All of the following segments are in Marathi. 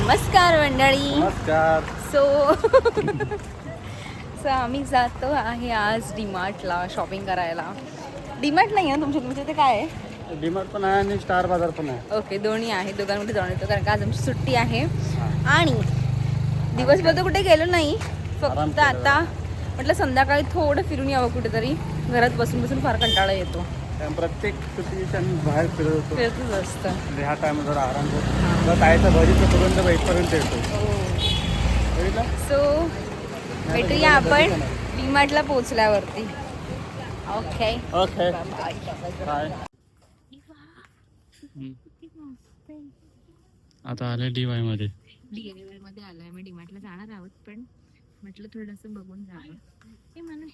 नमस्कार मंडळी. नमस्कार. सो आम्ही जातो आहे आज डीमार्टला शॉपिंग करायला. डीमार्ट नाही आहे तुमच्या ते काय आहे? डीमार्ट पण आहे आणि स्टार बाजार पण आहे. ओके, दोन्ही आहे. दोघांमध्ये जाऊन येतो कारण का आज आमची सुट्टी आहे आणि दिवसभर तर कुठे गेलो नाही. फक्त आता म्हटलं संध्याकाळी थोडं फिरून यावं कुठेतरी. घरात बसून बसून फार कंटाळा येतो. प्रत्येक सुट्टीच्या बाहेर फिरत फिरतच असतं. म्हणजे ह्या टाइम जरा आराम करतो. कायचं भरीचं करून तर इथपर्यंत येतो. सो भेटूया आपण डीमार्टला पोहोचल्यावरती. Okay okay bye. आता आले DY मध्ये. DIY मध्ये आलोय. मी डीमार्टला जाणार आहोत पण म्हटलं थोडंसं बघून जावं. हे मला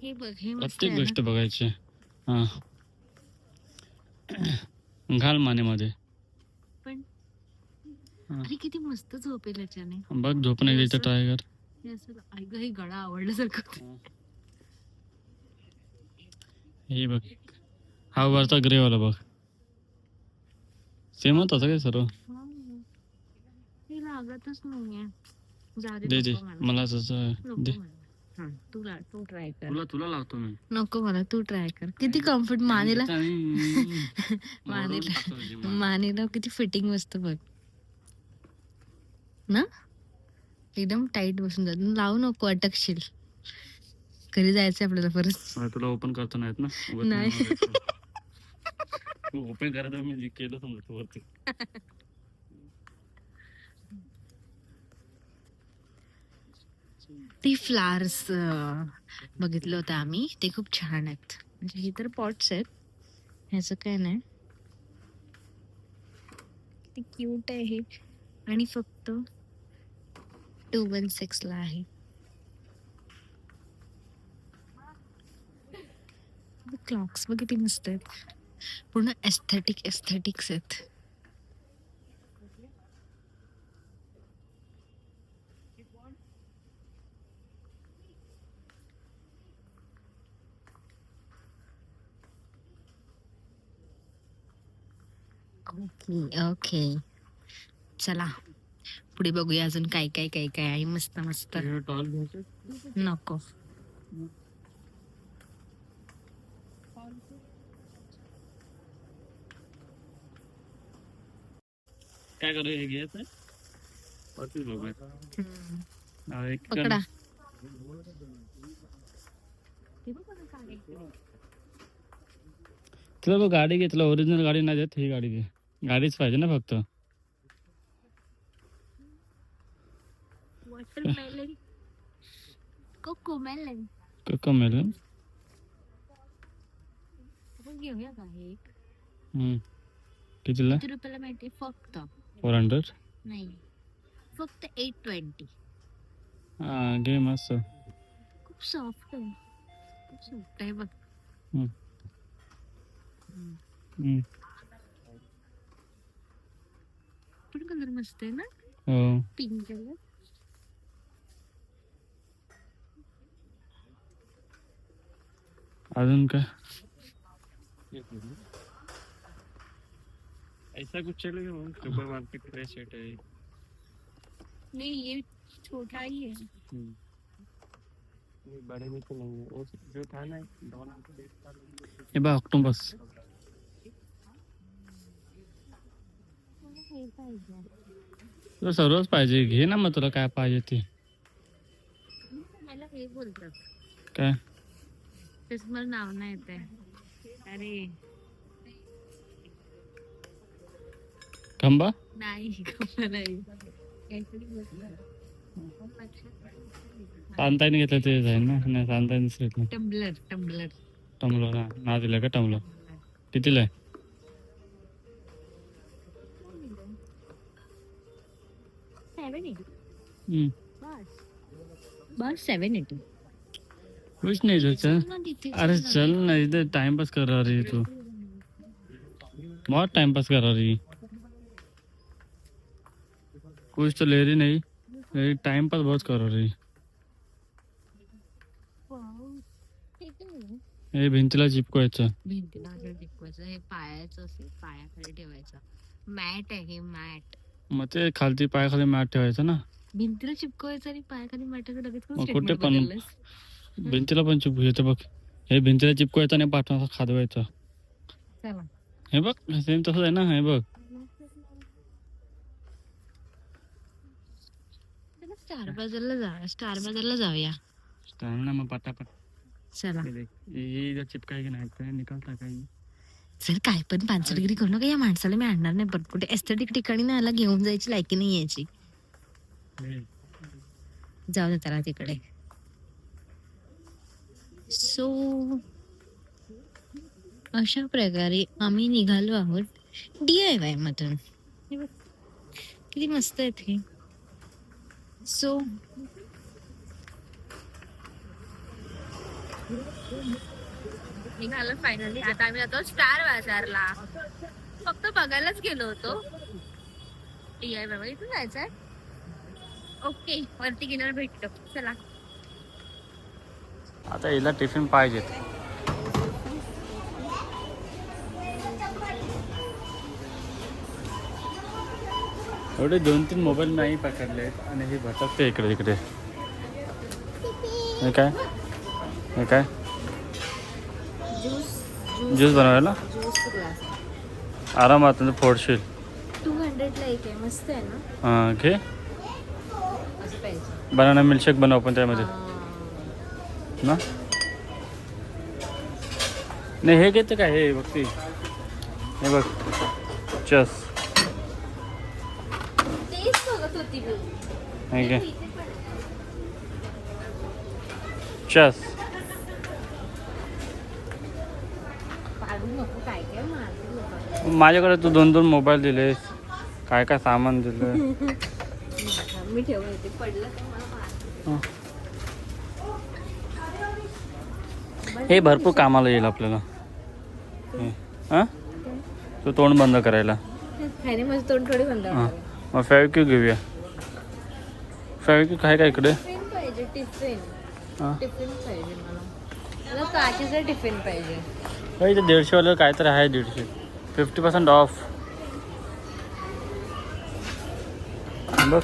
हे बघ, हे मस्त प्रत्येक आहे ना. गोष्ट बघायची. हा घाल मानेमध्ये. पण अरे किती मस्त झोपेल याच्याने. बघ झोपणे घ्यायचं ट्राय कर. हे असं ऐक, हे गळा आवडल्यासारखं. हे बघ, हा वरचा ग्रे वाला बघ. सेम होता काय सर्व. हे लागतच नाहीये. दे दे मला तसं दे. तू ट्राय कर. तुला लावतो मी. नको मला, तू ट्राय कर. किती कम्फर्ट मानेला. मानेला किती फिटिंग मस्त बघ ना. एकदम टाईट बसून जात. लावू नको, अटकशील. घरी जायचंय आपल्याला परत. तुला ओपन करता नाहीत ना. नाही. ओपन करायचं मी केलं समजतो वरती. ते फ्लावर्स बघितलं होतं आम्ही. ते खूप छान आहेत. म्हणजे हे तर पॉट्स आहेत, ह्याचं काय नाही. किती क्यूट आहे हे. आणि फक्त 216 ला आहे. क्लॉक्स बघ किती मस्त आहेत. पूर्ण एस्थेटिक्स आहेत. ओके चला पुढे बघूया अजून काय आहे. मस्त नको. काय करू हे घ्यायचं पकडा. तुला बघ गाडी घे. तुला ओरिजिनल गाडी नाही देत. ही गाडी घे. गाडीच पाहिजे ना फक्त. Watermelon, CoComelon. कोकोमेलन आपण घेऊया का हे एक? कितीला? किती रुपयाला माहिती? फक्त 400. नाही, फक्त 820. हा घे मस्त. खूप सॉफ्ट आहे. बघ. पण कलर मस्त आहे ना. हो. Pink colour. अजून काय ऐसा कुछ चलेगा सुपर मार्केट फ्रेश रेट है. नहीं ये छोटा ही है. बड़े में तो नहीं है. वो जो था ना ये बा ऑक्टोपस. तुला सर्वच पाहिजे. घे ना मग तुला काय पाहिजे ते. मला हे बोलतात काय तेच मला नाव नाही येत आहे. अरे खंबा नाही, खंबा नाही. सांताईने घेतलं तेच आहे ना. नाही सांताईने घेतलं. टम्बलर. टमलर हा नाव दिलं का टमलर. कितीला आहे? 780. बस 780. कुछ नहीं चल. अरे चल ना, इधर टाइम पास कर रही है तू. बहुत टाइम पास कर रही. कुछ तो ले रही नहीं. टाइम पास बहुत कर रही. हे भिंतीला चिपकवायचं. भिंतीला चिपकवायचं. हे पायाचं असेल, पायाखाली ठेवायचं. मॅट आहे हे, मॅट. मग ते खालती पायाखाली मॅट ठेवायचं ना. भिंतीला चिपकवायचं आणि पायाखाली माटायचं लगेच मग कुठे पण भिंतीला पण चिपकू येतं बघ. हे भिंतीला चिपकवायचं आणि पाठवून खादवायचं. चला हे बघ सेम तसंच आहे ना. हे बघ स्टार बाजारला जाऊया. ना मग पटापट चला हे चिपकाय की नाही ते निकालता काही. सर काय पण पानसटगिरी करू नका. या माणसाला मी आणणार नाही परत कुठे. एस्थेटिक ठिकाणी ना याला घेऊन जायची लायकी नाही यायची. जाऊ दे त्याला तिकडे. सो अशा प्रकारे आम्ही निघालो आहोत DIY मधून. किती मस्त आहे ते. सो निघालो फायनली. आता आम्ही जातो स्टार बाजारला. फक्त बघायलाच गेलो होतो. DIY इथून जायचंय. ओके वरती गेल्यावर भेटतो. चला आता हिला टिफिन पाहिजेत. एवढे 2-3 मोबाईल नाही पकडले आणि हे भटकते इकडे तिकडे. हे काय ज्यूस बनवायला आरामात फोडशील. 200ला एक आहे. मस्त आहे ना. हां घे. असं पाहिजे. बनाना मिल्कशेक बनव पण त्यामध्ये ना. नाही हे घेते काय. हे बघ ती. हे बघ चस. तेच बघत होती मी. हे घे चस. पाडू नको. काय काय मारते लोक. माझ्याकडे तू 2-2 मोबाईल दिलेस. काय काय सामान दिलं. मी ठेवून येते. पडलं तर मला मारते. हे भरपूर कामाला येईल आपल्याला. हां तू तोंड बंद करायला. खायने माझं तोंड थोडी बंद हां मग फेविक्विक घेऊया. फेविक्विक आहे का इकडे. टिफिन पाहिजे. टिफिन हां पाहिजे मला काचेचा टिफिन पाहिजे. इथे 150 वाला काहीतरी आहे. 150 50% ऑफ. बघ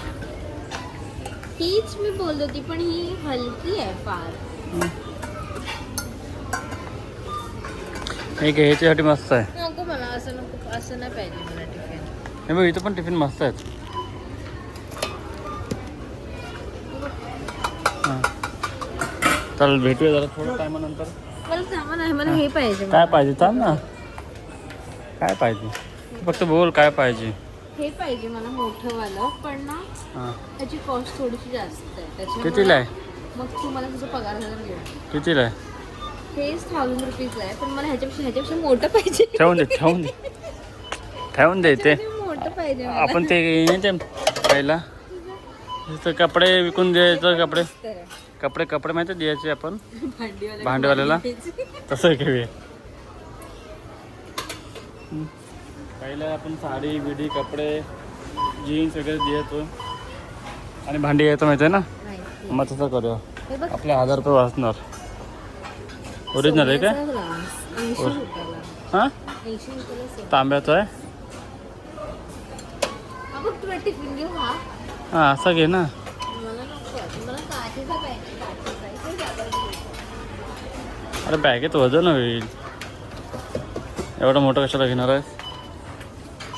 हीच मी बोलत होती पण ही हलकी आहे फार. हे घे ह्याच्यासाठी मस्त आहे. नको मला असं नको. असं नाही पाहिजे मला टिफिन. हे बघ इथं पण टिफिन मस्त आहेत. हां चल भेटूया जरा थोड्या टायमानंतर. मला सामान आहे. मला हे पाहिजे. काय पाहिजे थांब ना. काय पाहिजे फक्त बोल काय पाहिजे. हे पाहिजे मला मोठं वालं. पण ना हां त्याची कॉस्ट थोडीशी जास्त आहे. कितीला आहे. मग तू मला तुझा पगार हजार घे. कितीला आहे. हेच 1000 रुपीज आहे. पण मला ह्याच्यापेक्षा मोठं पाहिजे. ठेवून दे ते. मोठं पाहिजे मला. आपण ते पहिला तिथं कपडे विकून द्यायचं. कपडे माहिती द्यायचे आपण भांडीवाल्याला. तसं घेऊया. पहिला आपण साडी बिडी कपडे जीन्स वगैरे द्यायचो आणि भांडी घ्यायचं माहिती आहे ना. मग तसं करूया. आपले 1000 रुपये वाचणार. ओरिजिनल आहे का. हां तांब्याचं आहे. टिफिन घेऊ. हां असं घे ना. मला नको. मला काचेचा पाहिजे. अरे बॅगेत वजन होईल. एवढं मोठं कशाला घेणार आहे.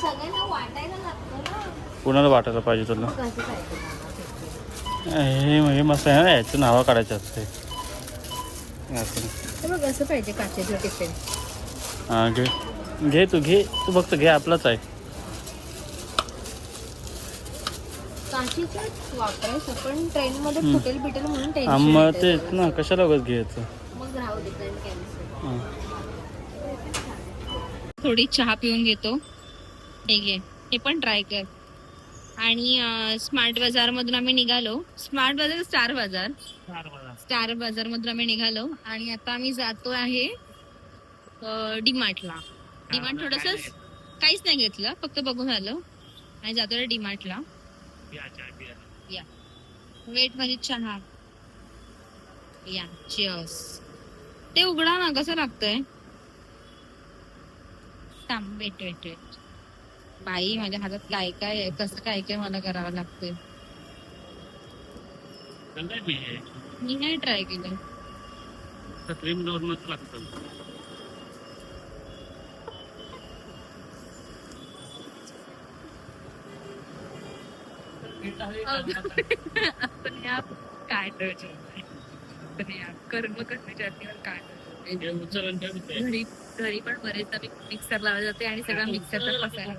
सगळ्यांना वाटायला लागतं ना. कुणाला वाटायला पाहिजे तुला. कसं पाहिजे. हे मस्त आहे ना. याचं नावं काढायचं असते. बघ असं पाहिजे काचेचं टिफिन. हां घे तू फक्त घे. आपलंच आहे. काचेचं वापरायचं पण ट्रेनमध्ये फुटेल बिटेल म्हणून टेन्शन. मग तेच ना कशाला उगाच घ्यायचं. मग राहू दे. Train cancel. हां थोडी चहा पिऊन घेतो. हे घे. हे पण ट्राय कर. आणि स्मार्ट बाजार मधून आम्ही निघालो. स्मार्ट बाजार स्टार बाजार मधून आम्ही निघालो आणि आता आम्ही जातो आहे डीमार्टला. डीमार्ट थोडस काहीच नाही घेतलं. फक्त बघून आलो आणि जातो डीमार्टला. या वेट मध्ये चहा. या चिअर्स. ते उघडा ना. कसं लागतंय. थांब वेट. बाई माझ्या हातात काय काय आहे, कसं काय काय मला करावं लागतंय. मी नाही ट्राय केलं. क्रीम रोल मस्त लागतं. कर्म करणे जातीवर काय घरी घरी पण बरेचदा मिक्सर लावले जाते आणि सगळं मिक्सरचा पसायला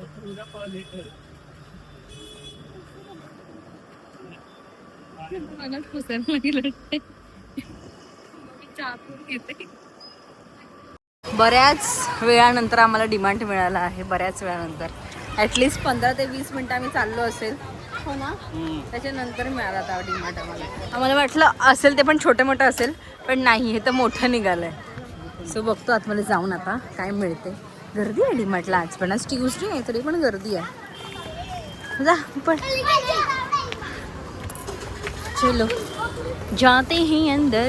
मलाच पुसायला लागेल. बऱ्याच वेळानंतर आम्हाला डिमांड मिळाला आहे. बऱ्याच वेळानंतर ॲटलिस्ट 15 ते 20 मिनिटं आम्ही चाललो असेल. हो ना, त्याच्यानंतर मिळाला होता डिमांड आम्हाला वाटलं असेल ते पण छोटं मोठं असेल, पण नाही, हे तर मोठं निघालंय. सो बघतो आतमध्ये जाऊन आता काय मिळते. गर्दी आहे डीमार्टला आज पण. आज ट्यूजडे आहे तरी पण गर्दी आहे. जा पण चलो जाते ही अंदर.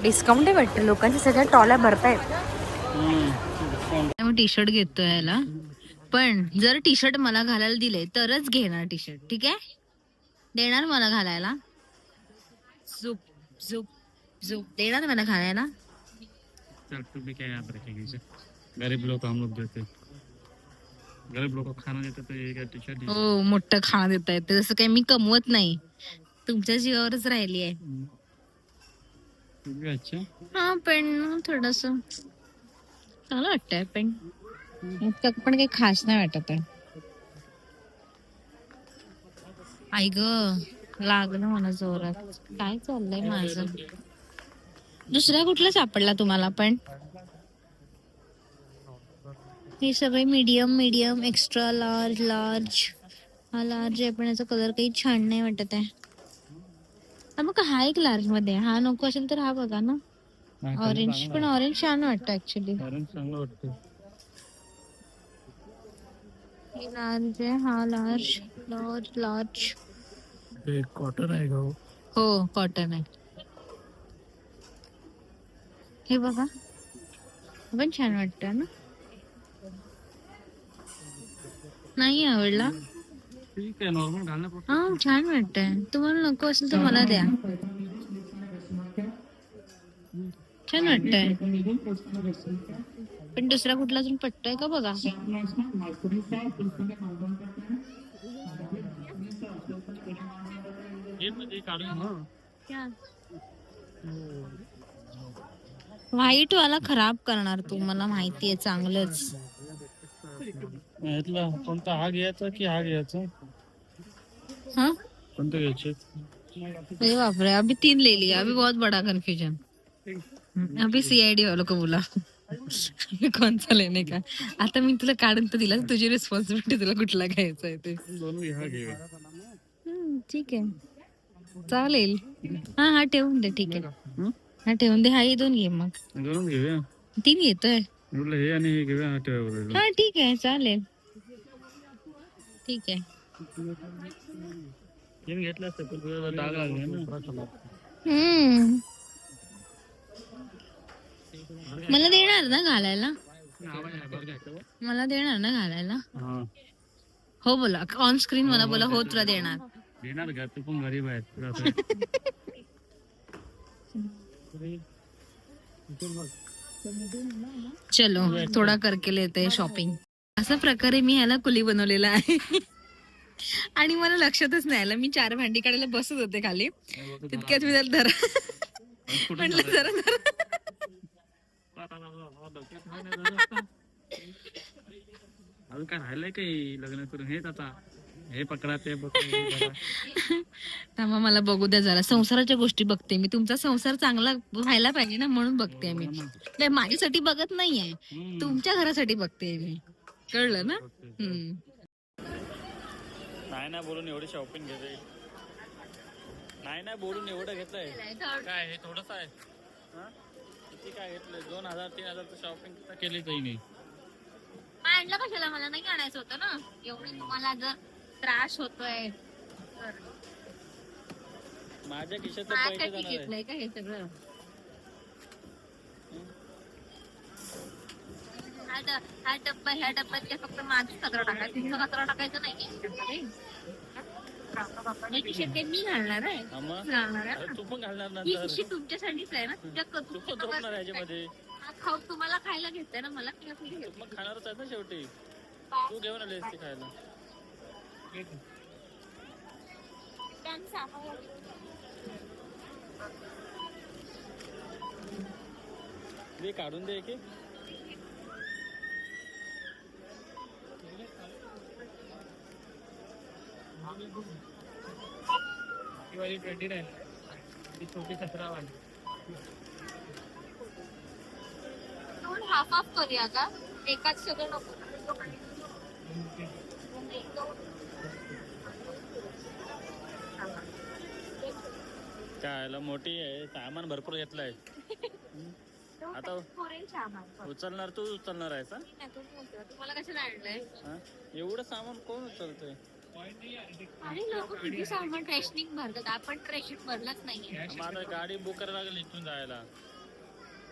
डिस्काउंट आहे वाटतं, लोकांच्या सगळ्या ट्रॉल्या भरतायत. टी शर्ट घेतोय याला, पण जर टी शर्ट मला घालायला दिले तरच घेणार टी शर्ट. ठीक आहे, देणार मला घालायला? झुप झुप झुप देणार मला घालायला? गरीब लोक हम लोग देते. गरीब लोक खाना देते तर टी शर्ट. हो, मोठं खाणं देता येते. जसं काही मी कमवत नाही, तुमच्या जीवावरच राहिली आहे. अच्छा, हा, पण थोडस चांगलं वाटतंय. पण इतकं पण काही खास नाही वाटत आहे. आई ग, लागलं मला जोरात. काय चाललंय माझं? दुसरा कुठला सापडला तुम्हाला? पण हे सगळे medium medium, extra large, large. हा लार्ज आहे पण याचा कलर काही छान नाही वाटत आहे. हा बघा, हा एक लार्ज मध्ये. हा नको असेल तर हा बघा ना, ऑरेंज. पण ऑरेंज छान वाटतं ऍक्च्युली. ऑरेंज चांगलं वाटतं. हे लार्ज आहे, हा लार्ज, लार्ज लार्ज. हे कॉटन आहे का? हो, कॉटन आहे. हे बघा, पण छान वाटतं ना. नाही आवडला? ठीक आहे, नॉर्मल घालणं. हा, छान वाटतंय. तुम्हाला नको असेल तर मला द्या. छान वाटतंय. पण दुसरा कुठला अजून पटतोय का बघा. व्हाईट वाला खराब करणार तू, मला माहितीये चांगलंच. कोणता, हा घ्यायचा की हा घ्यायचा? हाँ, कोणतं घ्यायचे? अरे बाप रे, अभी 3 ले लिया. अभी बहुत बड़ा कंफ्यूजन. अभी CID वालों को बोला कौन सा लेने का. आता मी तुला काढून तर दिला, तुझी रिस्पॉन्सिबिलिटी तुला कुठला घ्यायचा आहे ते. ठीक आहे, चालेल. हा हा, ठेवून दे. ठीक आहे, हा ठेवून दे. हा, हे 2 घे मग. 2 घेऊया. 3 घेतोय. हे आणि हे घेऊया. हा ठीक आहे, चालेल. ठीक आहे. घेतलं असतं पण तुझ्या डाग लागले ना. मला देणार ना घालायला? मला देणार ना घालायला? हो बोला, ऑन स्क्रीन मला बोला. हो, तुला देणार. देणार का? तू पण गरीब आहे. चलो थोडा करके लेते शॉपिंग. अशा प्रकारे मी ह्याला कुली बनवलेला आहे. आणि मला लक्षातच नाही आलं, मी 4 भांडी काढायला बसत होते खाली, तितक्यात मी त्याला धरा म्हटलं जरा अजून काय राहिलंय काही लग्न करून? हेच आता हे पकडा ते पकडा. थांबा, मला बघू द्या जरा. संसाराच्या गोष्टी बघते मी. तुमचा संसार चांगला व्हायला पाहिजे ना, म्हणून बघते मी. नाही, माझ्यासाठी बघत नाहीये, तुमच्या घरासाठी बघते मी. कळलं ना? नाही बोलून एवढी शॉपिंग घेते. नाही बोलून एवढं घेतलंय. काय हे थोडंच आहे? किती काय घेतलंय? 2000-3000 शॉपिंग केली काही नाही. आणलं कशाला? मला नाही आणायचं होतं ना. एवढं तुम्हाला जर त्रास होतोय माझ्या खिशात पैसे घेतलंय का हे सगळं? हा डब्बा ह्या डब्यात काय फक्त माझा कचरा टाकायचा, तुमचा कचरा टाकायचा नाही. मी घालणार आहे, हा मग? घालणार आहे अरे ना. तू पण घालणार ही नंतर. पिशवी तुमच्यासाठीच आहे ना, तुमच्या तू पण झोपणार आहे याच्यामध्ये. खाऊ तुम्हाला खायला घेतलंय ना, मला तू मग खाणारच आहे ना शेवटी. तू घेऊन आली असती खायला. दे काढून दे की. हाफ हाफ करूया का, एकाच सगळं नको. खायला मोठी आहे, सामान भरपूर घेतलंय. आता उचलणार तू उचलणार आहेस हा? तुम्हाला कशाला आणलंय? हा? एवढं सामान कोण उचलतंय? आणि लोक किती सामान रेशनिंग भरतात, आपण रेशन भरलाच नाहीये. मग आता गाडी बुक करायला लागेल इथून जायला.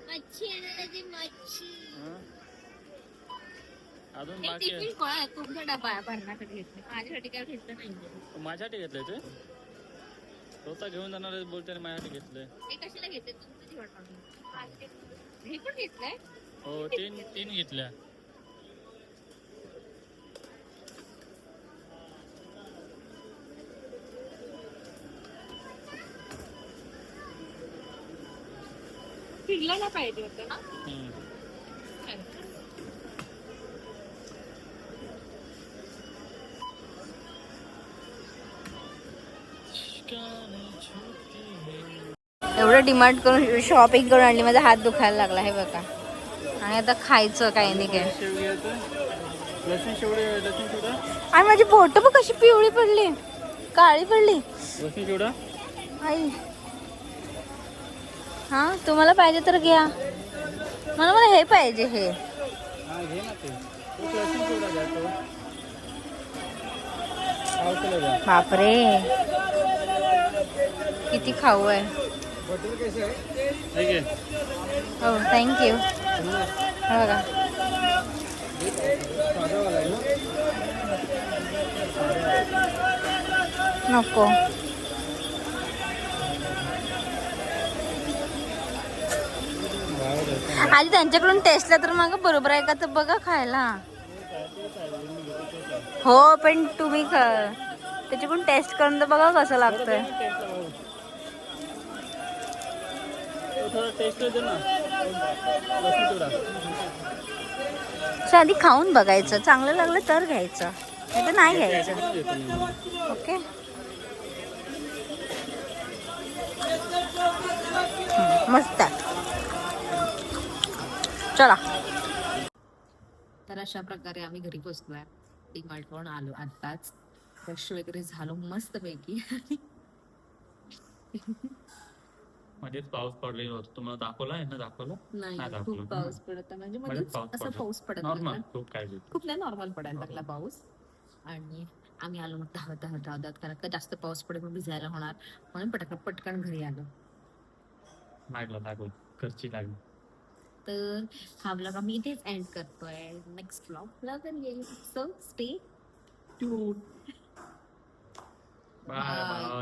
मच्छी आणायची मच्छी. हा? अजून हे बाकी आहे. टिफिन कोणा आहे? तुमचा डबा भरण्यासाठी घेतलं, माझ्यासाठी काय घेतलं नाही. माझ्यासाठी घेतलंय ते स्वतः घेऊन जाणार आहे बोलते आणि माझ्यासाठी घेतलंय. हे कशाला घेतले? तुमचं जेवण बनवलं. हे पण घेतलंय. हो तीन घेतल्या. पिघलायला पाहिजे होतं ना. एवढं डिमांड करून शॉपिंग करून आणली, माझा हात दुखायला लागला आहे बघा. आणि आता खायचं काही नाही काय. आणि माझी बोट बघ कशी पिवळी पडली, काळी पडली. आई हा, तुम्हाला पाहिजे तर घ्या. मला हे पाहिजे. हे बापरे किती खाऊ आहे. हो थँक्यू. बघा नको. आधी त्यांच्याकडून टेस्टला तर मग बरोबर आहे का तर बघा खायला. हो पण तुम्ही त्याच्याकडून टेस्ट करून तर बघा कसं लागतंय. आधी खाऊन बघायचं, चांगलं लागलं तर घ्यायचं, नाही तर नाही घ्यायचं. ओके मस्त. चला. तर अशा प्रकारे आम्ही घरी पोचलोय. डीमार्टवरून आलो आत्ताच, फ्रेश वगैरे झालो मस्त पैकी. मध्येच पाऊस पडलेला होता, तुम्हाला दाखवला आहे ना? दाखवलं नाही, खूप पाऊस पडत म्हणजे मध्येच असं पाऊस पडत नॉर्मल, खूप नाही नॉर्मल पडायला लागला पाऊस. आणि आम्ही आलो मग धावत कारण का जास्त पाऊस पडेल मग भिजायला होणार, म्हणून पटकन घरी आलो. लागलं घरची लागली. तर हा ब्लॉग आम्ही इथेच एंड करतोय. नेक्स्ट ब्लॉग येईल, सो स्टे ट्यून्ड. बाय.